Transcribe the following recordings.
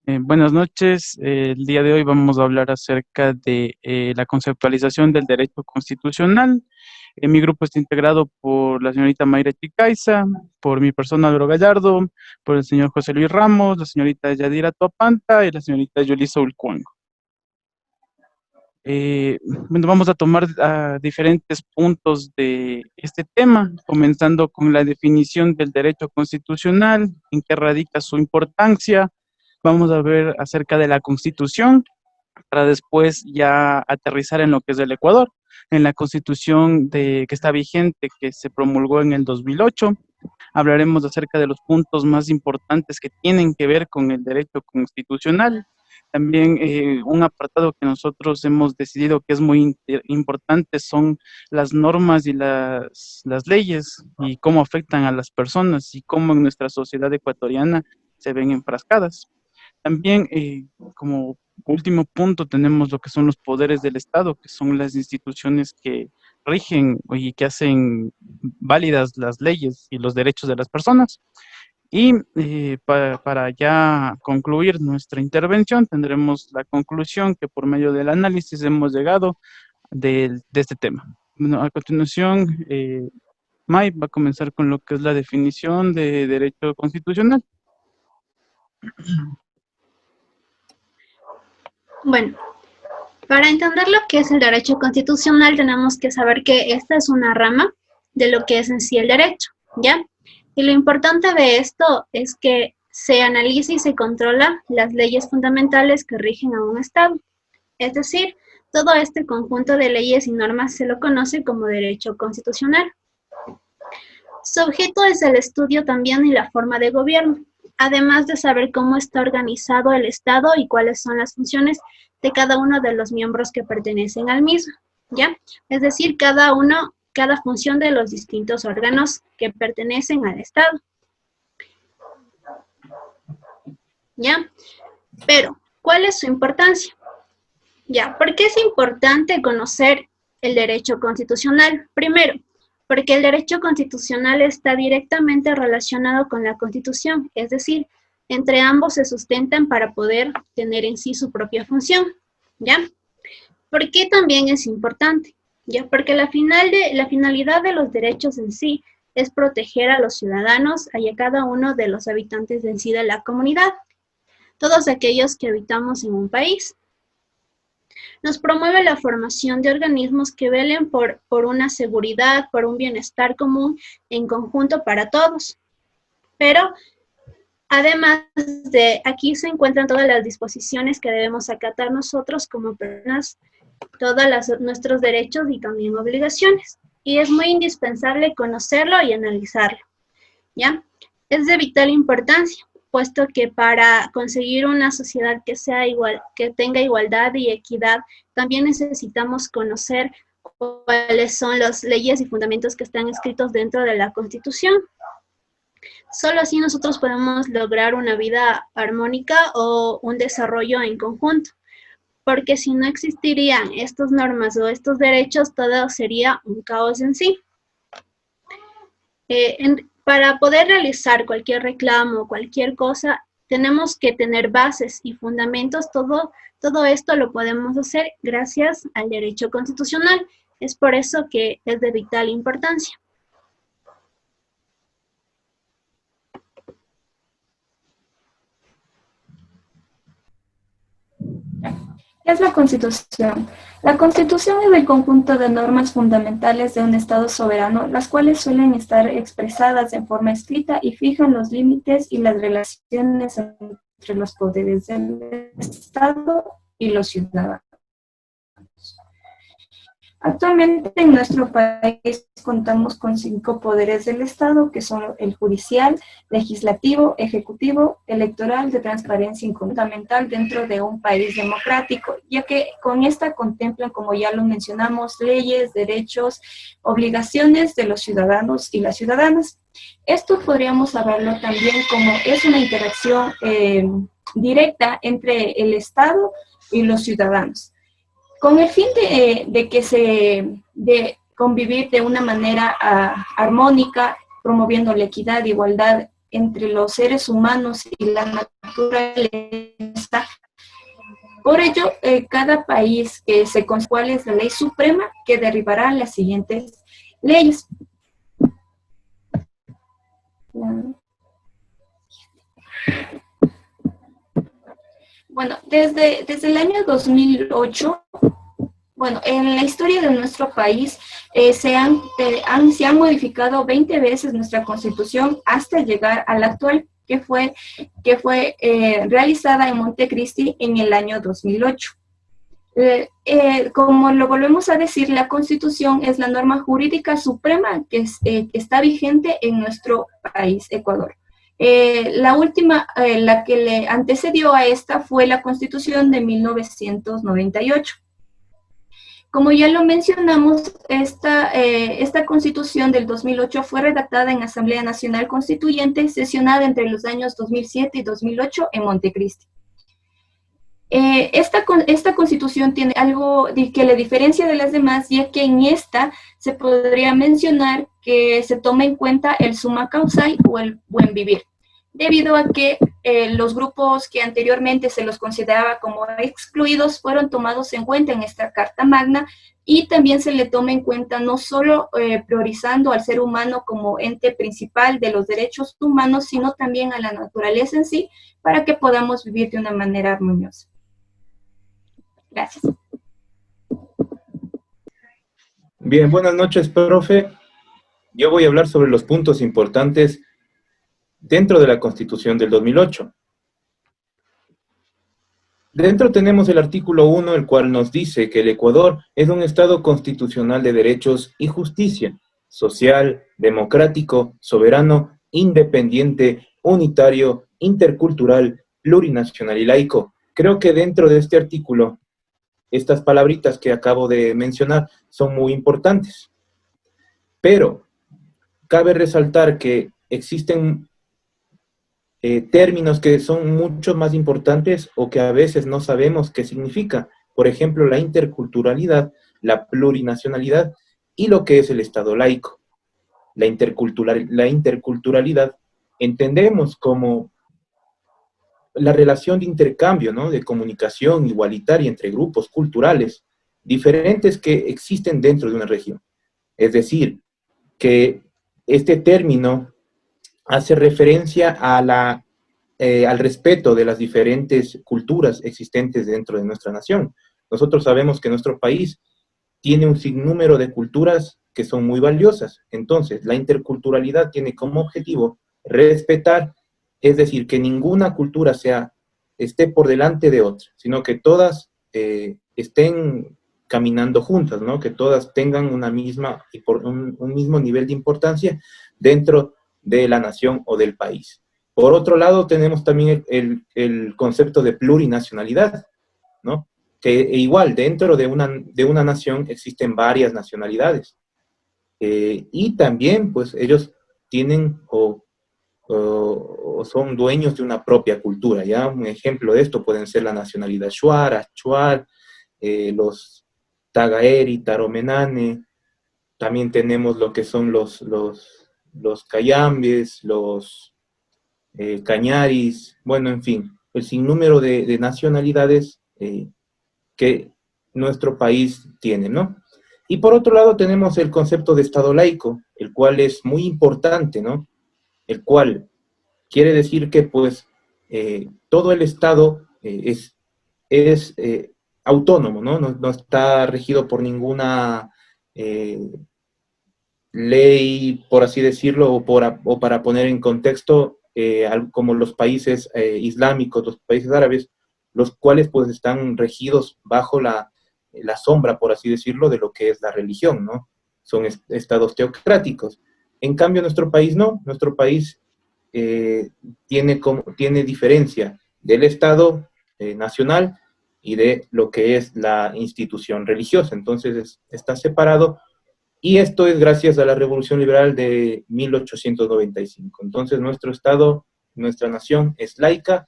Buenas noches. El día de hoy vamos a hablar acerca de la conceptualización del derecho constitucional. Mi grupo está integrado por la señorita Mayra Chicaiza, por mi persona, Álvaro Gallardo, por el señor José Luis Ramos, la señorita Yadira Topanta y la señorita Yulisa Ulcuango. Bueno, vamos a tomar diferentes puntos de este tema, comenzando con la definición del derecho constitucional, en qué radica su importancia. Vamos a ver acerca de la Constitución para después ya aterrizar en lo que es el Ecuador, en la Constitución que está vigente, que se promulgó en el 2008. Hablaremos acerca de los puntos más importantes que tienen que ver con el derecho constitucional. También un apartado que nosotros hemos decidido que es muy importante son las normas y las leyes y cómo afectan a las personas y cómo en nuestra sociedad ecuatoriana se ven enfrascadas. También, como último punto, tenemos lo que son los poderes del Estado, que son las instituciones que rigen y que hacen válidas las leyes y los derechos de las personas. Y para ya concluir nuestra intervención, tendremos la conclusión que por medio del análisis hemos llegado de este tema. Bueno, a continuación, May va a comenzar con lo que es la definición de derecho constitucional. Bueno, para entender lo que es el derecho constitucional tenemos que saber que esta es una rama de lo que es en sí el derecho, ¿ya? Y lo importante de esto es que se analiza y se controla las leyes fundamentales que rigen a un Estado. Es decir, todo este conjunto de leyes y normas se lo conoce como derecho constitucional. Su objeto es el estudio también y la forma de gobierno, además de saber cómo está organizado el Estado y cuáles son las funciones de cada uno de los miembros que pertenecen al mismo, ¿ya? Es decir, cada función de los distintos órganos que pertenecen al Estado, ¿ya? Pero, ¿cuál es su importancia? ¿Ya? ¿Por qué es importante conocer el derecho constitucional? Primero, porque el derecho constitucional está directamente relacionado con la Constitución, es decir, entre ambos se sustentan para poder tener en sí su propia función, ¿ya? ¿Por qué también es importante? ¿Ya? Porque la finalidad de los derechos en sí es proteger a los ciudadanos y a cada uno de los habitantes en sí de la comunidad, todos aquellos que habitamos en un país. Nos promueve la formación de organismos que velen por una seguridad, por un bienestar común en conjunto para todos. Pero, además de aquí se encuentran todas las disposiciones que debemos acatar nosotros como personas, todos nuestros derechos y también obligaciones. Y es muy indispensable conocerlo y analizarlo, ¿ya? Es de vital importancia, puesto que para conseguir una sociedad que sea igual, que tenga igualdad y equidad, también necesitamos conocer cuáles son las leyes y fundamentos que están escritos dentro de la Constitución. Solo así nosotros podemos lograr una vida armónica o un desarrollo en conjunto, porque si no existirían estas normas o estos derechos, todo sería un caos en sí. Para poder realizar cualquier reclamo, cualquier cosa, tenemos que tener bases y fundamentos. Todo esto lo podemos hacer gracias al derecho constitucional. Es por eso que es de vital importancia. ¿Qué es la Constitución? La Constitución es el conjunto de normas fundamentales de un Estado soberano, las cuales suelen estar expresadas en forma escrita y fijan los límites y las relaciones entre los poderes del Estado y los ciudadanos. Actualmente en nuestro país contamos con 5 poderes del Estado, que son el judicial, legislativo, ejecutivo, electoral, de transparencia fundamental dentro de un país democrático, ya que con esta contemplan, como ya lo mencionamos, leyes, derechos, obligaciones de los ciudadanos y las ciudadanas. Esto podríamos hablarlo también como es una interacción directa entre el Estado y los ciudadanos, con el fin de convivir de una manera armónica, promoviendo la equidad, igualdad entre los seres humanos y la naturaleza. Por ello, cada país cuál es la ley suprema que derribará las siguientes leyes. Bueno, desde el año 2008, bueno, en la historia de nuestro país se han modificado 20 veces nuestra Constitución hasta llegar a la actual, que fue realizada en Montecristi en el año 2008. Como lo volvemos a decir, la Constitución es la norma jurídica suprema que está vigente en nuestro país, Ecuador. La última, la que le antecedió a esta, fue la Constitución de 1998. Como ya lo mencionamos, esta Constitución del 2008 fue redactada en Asamblea Nacional Constituyente, sesionada entre los años 2007 y 2008 en Montecristi. Esta Constitución tiene algo que le diferencia de las demás, ya que en esta se podría mencionar que se toma en cuenta el summa causa o el buen vivir, debido a que los grupos que anteriormente se los consideraba como excluidos fueron tomados en cuenta en esta Carta Magna, y también se le toma en cuenta no solo priorizando al ser humano como ente principal de los derechos humanos, sino también a la naturaleza en sí, para que podamos vivir de una manera armoniosa. Gracias. Bien, buenas noches, profe. Yo voy a hablar sobre los puntos importantes dentro de la Constitución del 2008. Dentro tenemos el artículo 1, el cual nos dice que el Ecuador es un Estado constitucional de derechos y justicia, social, democrático, soberano, independiente, unitario, intercultural, plurinacional y laico. Creo que dentro de este artículo, estas palabritas que acabo de mencionar son muy importantes. Pero cabe resaltar que existen términos que son mucho más importantes o que a veces no sabemos qué significa. Por ejemplo, la interculturalidad, la plurinacionalidad y lo que es el Estado laico. La interculturalidad entendemos como la relación de intercambio, ¿no?, de comunicación igualitaria entre grupos culturales diferentes que existen dentro de una región. Es decir, que este término hace referencia a al respeto de las diferentes culturas existentes dentro de nuestra nación. Nosotros sabemos que nuestro país tiene un sinnúmero de culturas que son muy valiosas. Entonces, la interculturalidad tiene como objetivo respetar, es decir, que ninguna cultura esté por delante de otra, sino que todas estén caminando juntas, ¿no? Que todas tengan un mismo nivel de importancia dentro de la nación o del país. Por otro lado, tenemos también el concepto de plurinacionalidad, ¿no? Que igual dentro de una nación existen varias nacionalidades. Y también, pues, ellos tienen o son dueños de una propia cultura, ¿ya? Un ejemplo de esto pueden ser la nacionalidad Shuar, Achuar, los Tagaeri, Taromenane, también tenemos lo que son los Cayambes, los Cañaris, bueno, en fin, el sinnúmero de nacionalidades que nuestro país tiene, ¿no? Y por otro lado tenemos el concepto de Estado laico, el cual es muy importante, ¿no? El cual quiere decir que, pues, todo el Estado es autónomo, ¿no? No está regido por ninguna ley, por así decirlo, o para poner en contexto, como los países islámicos, los países árabes, los cuales pues están regidos bajo la sombra, por así decirlo, de lo que es la religión, ¿no? Son estados teocráticos. En cambio, nuestro país no. Nuestro país tiene diferencia del Estado nacional y de lo que es la institución religiosa. Entonces, está separado, y esto es gracias a la Revolución Liberal de 1895. Entonces, nuestro Estado, nuestra nación es laica.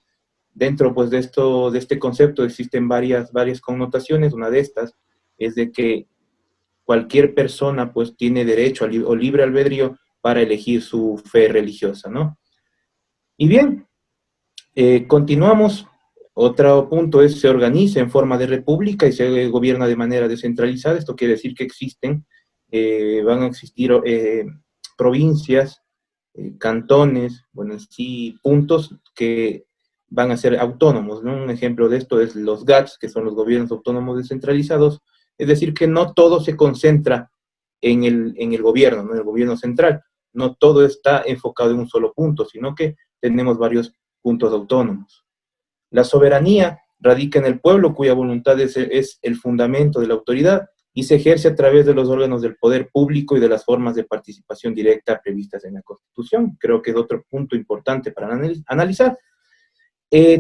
Dentro, pues, de este concepto existen varias connotaciones. Una de estas es de que cualquier persona, pues, tiene derecho o libre albedrío para elegir su fe religiosa, ¿no? Y bien, continuamos. Otro punto es se organiza en forma de república y se gobierna de manera descentralizada. Esto quiere decir que van a existir provincias, cantones, bueno, sí, puntos que van a ser autónomos, ¿no? Un ejemplo de esto es los GATS, que son los gobiernos autónomos descentralizados, es decir, que no todo se concentra en el gobierno, ¿no? En el gobierno central, no todo está enfocado en un solo punto, sino que tenemos varios puntos autónomos. La soberanía radica en el pueblo, cuya voluntad es el fundamento de la autoridad, y se ejerce a través de los órganos del poder público y de las formas de participación directa previstas en la Constitución. Creo que es otro punto importante para analizar.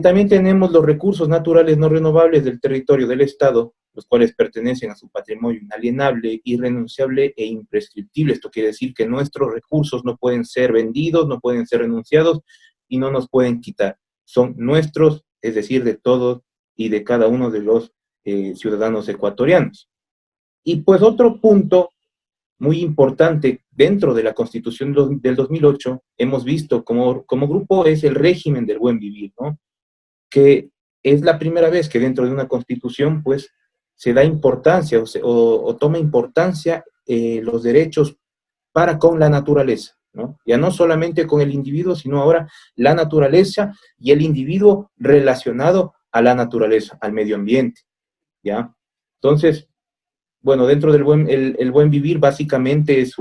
También tenemos los recursos naturales no renovables del territorio del Estado, los cuales pertenecen a su patrimonio inalienable, irrenunciable e imprescriptible. Esto quiere decir que nuestros recursos no pueden ser vendidos, no pueden ser renunciados y no nos pueden quitar. Son nuestros, es decir, de todos y de cada uno de los ciudadanos ecuatorianos. Y pues otro punto muy importante dentro de la Constitución del 2008, hemos visto como grupo es el régimen del buen vivir, ¿no? Que es la primera vez que dentro de una Constitución, pues, se da importancia o toma importancia los derechos para con la naturaleza, ¿no? Ya no solamente con el individuo, sino ahora la naturaleza y el individuo relacionado a la naturaleza, al medio ambiente, ¿ya? Entonces, bueno, dentro del el buen vivir básicamente es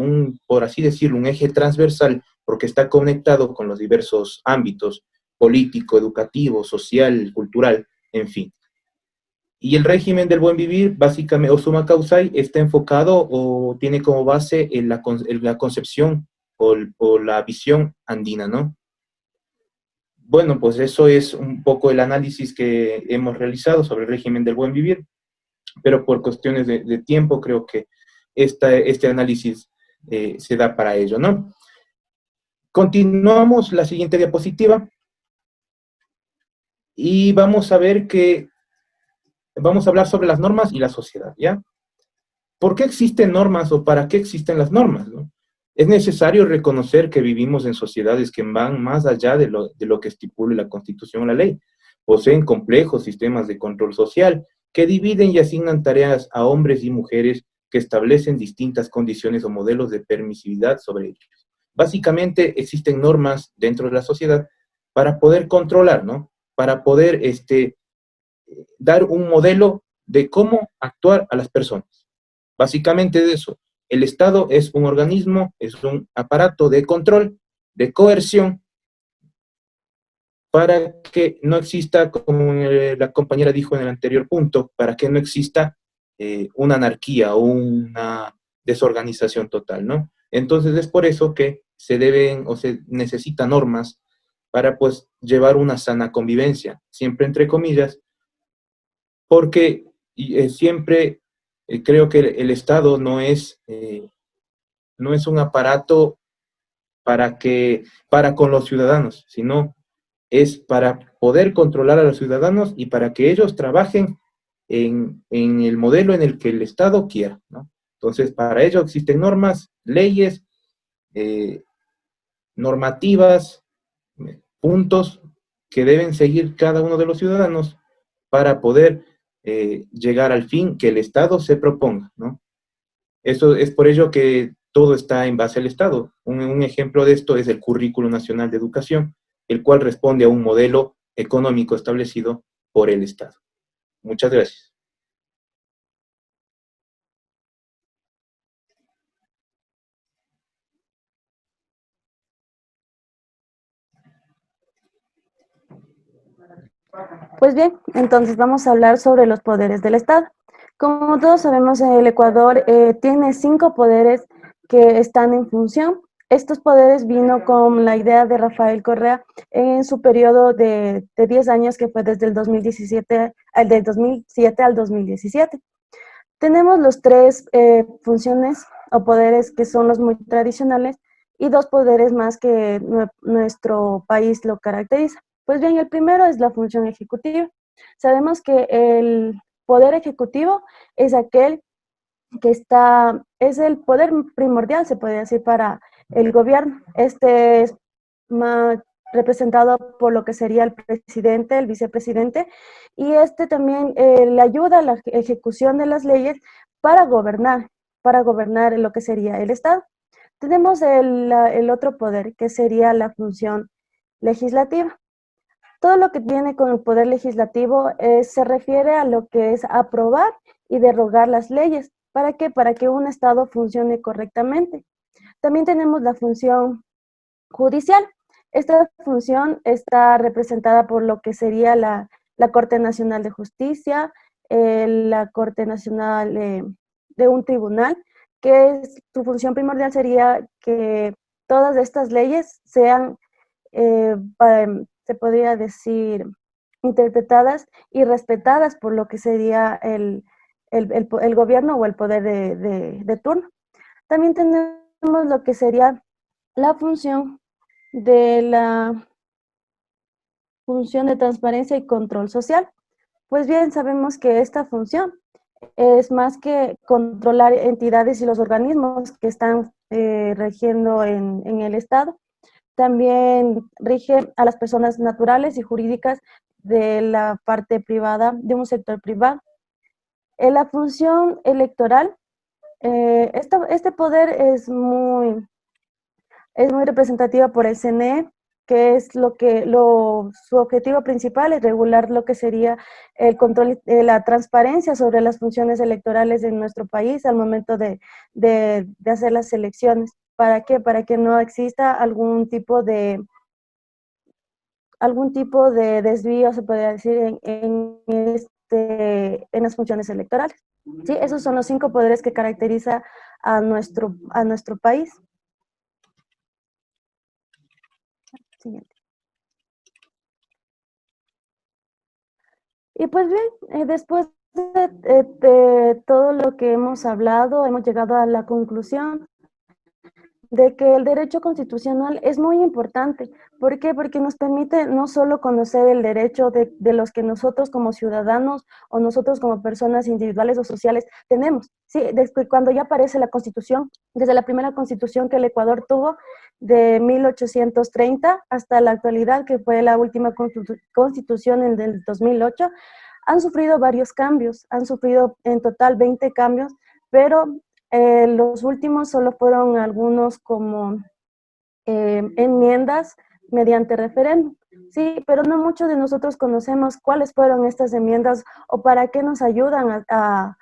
por así decirlo, un eje transversal porque está conectado con los diversos ámbitos político, educativo, social, cultural, en fin. Y el régimen del buen vivir, básicamente, o summa causa, está enfocado o tiene como base en la concepción o la visión andina, ¿no? Bueno, pues eso es un poco el análisis que hemos realizado sobre el régimen del buen vivir, pero por cuestiones de tiempo creo que este análisis se da para ello, ¿no? Continuamos la siguiente diapositiva y vamos a ver vamos a hablar sobre las normas y la sociedad, ¿ya? ¿Por qué existen normas o para qué existen las normas, ¿no? Es necesario reconocer que vivimos en sociedades que van más allá de lo que estipule la Constitución o la ley. Poseen complejos sistemas de control social que dividen y asignan tareas a hombres y mujeres que establecen distintas condiciones o modelos de permisividad sobre ellos. Básicamente existen normas dentro de la sociedad para poder controlar, ¿no? Para poder dar un modelo de cómo actuar a las personas. Básicamente de eso. El Estado es un organismo, es un aparato de control, de coerción, para que no exista, como la compañera dijo en el anterior punto, para que no exista una anarquía o una desorganización total, ¿no? Entonces es por eso que se deben o se necesitan normas para pues llevar una sana convivencia, siempre entre comillas, porque siempre creo que el Estado no es un aparato para con los ciudadanos, sino es para poder controlar a los ciudadanos y para que ellos trabajen en el modelo en el que el Estado quiera, ¿no? Entonces, para ello existen normas, leyes, normativas, puntos que deben seguir cada uno de los ciudadanos para poder llegar al fin que el Estado se proponga, ¿no? Eso es por ello que todo está en base al Estado. Un ejemplo de esto es el Currículo Nacional de Educación, el cual responde a un modelo económico establecido por el Estado. Muchas gracias. Pues bien, entonces vamos a hablar sobre los poderes del Estado. Como todos sabemos, el Ecuador tiene 5 poderes que están en función. Estos poderes vino con la idea de Rafael Correa en su periodo de 10 años, que fue desde el 2017 al 2017. Tenemos los 3 funciones o poderes que son los muy tradicionales y 2 poderes más que nuestro país lo caracteriza. Pues bien, el primero es la función ejecutiva. Sabemos que el poder ejecutivo es aquel que es el poder primordial, se puede decir, para el gobierno. Este es representado por lo que sería el presidente, el vicepresidente, y este también le ayuda a la ejecución de las leyes para gobernar lo que sería el Estado. Tenemos el otro poder, que sería la función legislativa. Todo lo que viene con el poder legislativo se refiere a lo que es aprobar y derogar las leyes. ¿Para qué? Para que un Estado funcione correctamente. También tenemos la función judicial. Esta función está representada por lo que sería la Corte Nacional de Justicia, la Corte Nacional de un tribunal, que su función primordial sería que todas estas leyes sean, se podría decir, interpretadas y respetadas por lo que sería el gobierno o el poder de turno. También tenemos lo que sería la función de transparencia y control social. Pues bien, sabemos que esta función es más que controlar entidades y los organismos que están regiendo en el Estado. También rige a las personas naturales y jurídicas de la parte privada, de un sector privado. En la función electoral, este poder es muy representativa por el CNE, que es su objetivo principal es regular lo que sería el control, la transparencia sobre las funciones electorales en nuestro país al momento de hacer las elecciones. ¿Para qué? Para que no exista algún tipo de desvío, se podría decir, en las funciones electorales. ¿Sí? Esos son los 5 poderes que caracteriza a nuestro país. Siguiente. Y pues bien, después de todo lo que hemos hablado, hemos llegado a la conclusión de que el derecho constitucional es muy importante. ¿Por qué? Porque nos permite no solo conocer el derecho de los que nosotros como ciudadanos o nosotros como personas individuales o sociales tenemos. Sí, desde cuando ya aparece la Constitución, desde la primera Constitución que el Ecuador tuvo, de 1830 hasta la actualidad, que fue la última Constitución en el 2008, han sufrido varios cambios, han sufrido en total 20 cambios, pero los últimos solo fueron algunos como enmiendas mediante referéndum. Sí, pero no muchos de nosotros conocemos cuáles fueron estas enmiendas o para qué nos ayudan a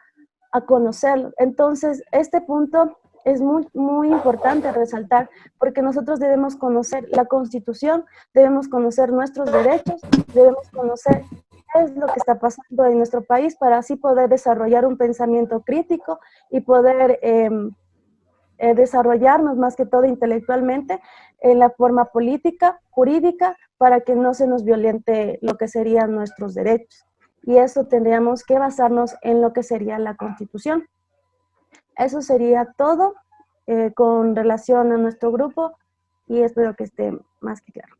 conocerlo. Entonces, este punto es muy, muy importante resaltar, porque nosotros debemos conocer la Constitución, debemos conocer nuestros derechos, debemos conocer qué es lo que está pasando en nuestro país para así poder desarrollar un pensamiento crítico y poder desarrollarnos más que todo intelectualmente en la forma política, jurídica, para que no se nos violente lo que serían nuestros derechos. Y eso tendríamos que basarnos en lo que sería la Constitución. Eso sería todo con relación a nuestro grupo y espero que esté más que claro.